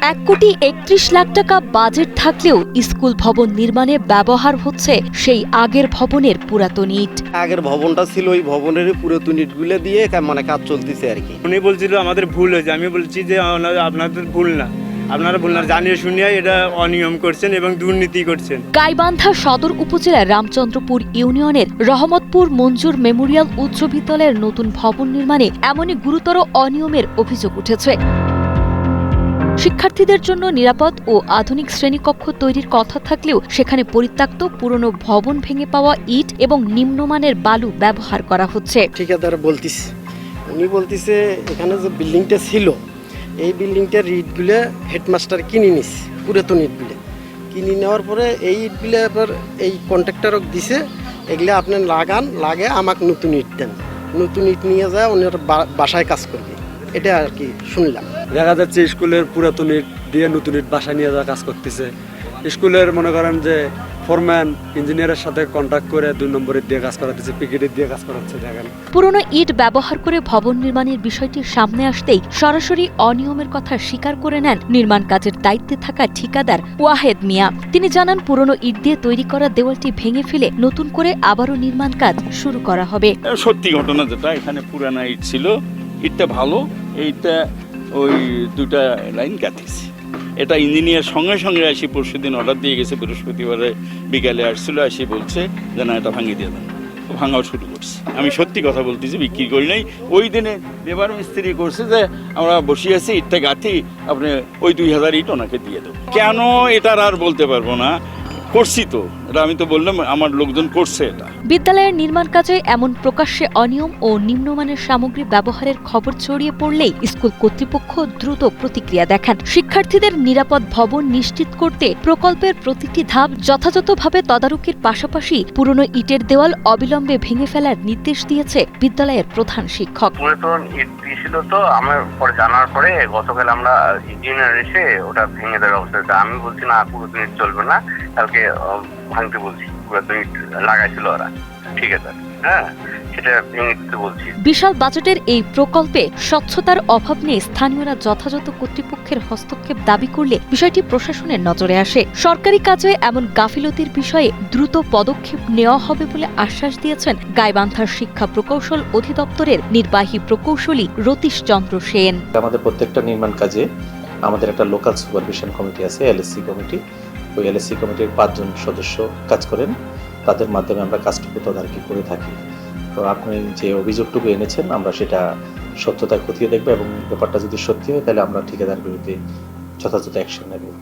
1,31,00,000 টাকা বাজেট থাকলেও স্কুল ভবন নির্মাণে ব্যবহার হচ্ছে সেই আগের ভবনের পুরাতন ইট। আগের ভবনটা ছিল ওই ভবনের পুরাতন ইটগুলো দিয়ে মানে কাজ চলতেছে আর কি। উনি বলছিল আমাদের ভুল হয়েছে, আমি বলছি যে আপনাদের ভুল না, আপনারা ভুল না, জানিয়ে শুনিয়ে এটা অনিয়ম করছেন এবং দুর্নীতি করছেন। গাইবান্ধা সদর উপজেলার রামচন্দ্রপুর ইউনিয়নের রহমতপুর মঞ্জুর মেমোরিয়াল উচ্চ বিদ্যালয়ের নতুন ভবন নির্মাণে এমনই গুরুতর অনিয়মের অভিযোগ উঠেছে। শিক্ষার্থীদের জন্য নিরাপদ ও আধুনিক শ্রেণীকক্ষ তৈরির কথা থাকলেও সেখানে পরিত্যক্ত পুরনো ভবন ভেঙে পাওয়া ইট এবং নিম্নমানের বালু ব্যবহার করা হচ্ছে। ঠিকাদার বলতিছে, উনি বলতিছে এখানে যে বিল্ডিংটা ছিল এই বিল্ডিংটার ইটগুলো হেডমাস্টার কিনে নিছে, পুরাতন ইটগুলো কিনে নেওয়ার পরে এই ইটগুলো এবার এই কন্ট্রাক্টরক দিছে, এগুলো আপনি লাগে আমাকে নতুন ইট দেন, নতুন ইট নিয়ে যায় ওনার বাসায় কাজ করবে, এটা আর কি শুনলাম। দেখা যাচ্ছে স্কুলের পুরাতন ইট দিয়ে নতুন ইট বাসায় নিয়ে যাওয়া কাজ করতেছে। স্কুলের মনে করেন যে ফরম্যান ইঞ্জিনিয়ারের সাথে কন্ট্যাক্ট করে 2 নম্বরের দিয়ে কাজ করাতেছে, পিকেটের দিয়ে কাজ করাচ্ছে। দেখেন পুরনো ইট ব্যবহার করে ভবন নির্মাণের বিষয়টি সামনে আসতেই সরাসরি অনিয়মের কথা স্বীকার করে নেন নির্মাণ কাজের দায়িত্বে থাকা ঠিকাদার ওয়াহেদ মিয়া। তিনি জানান, পুরনো ইট দিয়ে তৈরি করা দেওয়ালটি ভেঙে ফেলে নতুন করে আবারও নির্মাণ কাজ শুরু করা হবে। সত্যি ঘটনা যেটা, এখানে পুরানা ইট ছিল, ইটটা ভালো, এইটা ওই 2টা লাইন গাঁথিয়েছে। এটা ইঞ্জিনিয়ার সঙ্গে সঙ্গে আসি পরশুদিন অর্ডার দিয়ে গেছে, বৃহস্পতিবারে বিকালে আসছিল, আসি বলছে যে না এটা ভাঙিয়ে দিয়ে দেন, ভাঙাও শুরু করছে। আমি সত্যি কথা বলতেছি, বিক্রি করি নাই। ওই দিনে লেবার মিস্ত্রি করছে যে আমরা বসিয়ে আছি, ইটটা গাঁথি, আপনি ওই 2000 ইট ওনাকে দিয়ে দেবো। কেন এটার আর বলতে পারবো না, করছি তো, এটা আমি তো বললাম আমার লোকজন করছে। এটা বিদ্যালয়ের নির্মাণ কাজে এমন প্রকাশ্যে অনিয়ম ও নিম্নমানের সামগ্রী ব্যবহারের খবর ছড়িয়ে পড়লেই স্কুল কর্তৃপক্ষ দ্রুত প্রতিক্রিয়া দেখান। শিক্ষার্থীদের নিরাপদ ভবন নিশ্চিত করতে প্রকল্পের প্রতিটি ধাপ যথাযথভাবে তদারকির পাশাপাশি পুরনো ইটের দেওয়াল অবিলম্বে ভেঙে ফেলার নির্দেশ দিয়েছে বিদ্যালয়ের প্রধান শিক্ষক। পুরাতন ইট দিয়েছিল তো, আমার পরে জানার পরে গতকাল আমরা ইঞ্জিনিয়ার এসে ওটা ভেঙে দেওয়ার অবস্থা। আমি বলছি না, পুরাতন ইট চলবে না, কালকে ভাঙতে বলছি। পুরাতন ইট লাগাইছিল ওরা, ঠিক আছে, হ্যাঁ, সেটা ভেঙে দিতে বলছি। বিশাল বাজেটের এই প্রকল্পে স্বচ্ছতার অভাব নিয়ে স্থানীয়রা যথাযথ কর্তৃপক্ষের হস্তক্ষেপ দাবি করলে বিষয়টি প্রশাসনের নজরে আসে। সরকারি কাজে এমন গাফিলতির বিষয়ে দ্রুত পদক্ষেপ নেওয়া হবে বলে আশ্বাস দিয়েছেন গাইবান্ধার শিক্ষা প্রকৌশল অধিদপ্তরের নির্বাহী প্রকৌশলী রতীশ চন্দ্র সেন। আমাদের প্রত্যেকটা নির্মাণ কাজে আমাদের একটা লোকাল সুপারভিশন কমিটি আছে, এলএসসি কমিটি। ওই এলএসসি কমিটির 5 জন সদস্য কাজ করেন, তাদের মাধ্যমে আমরা কাজটুকু তদারকি করে থাকি। তো আপনি যে অভিযোগটুকু এনেছেন আমরা সেটা সত্যতা খতিয়ে দেখব এবং ব্যাপারটা যদি সত্যি হয় তাহলে আমরা ঠিকাদার বিরুদ্ধে যথাযথ অ্যাকশন নেব।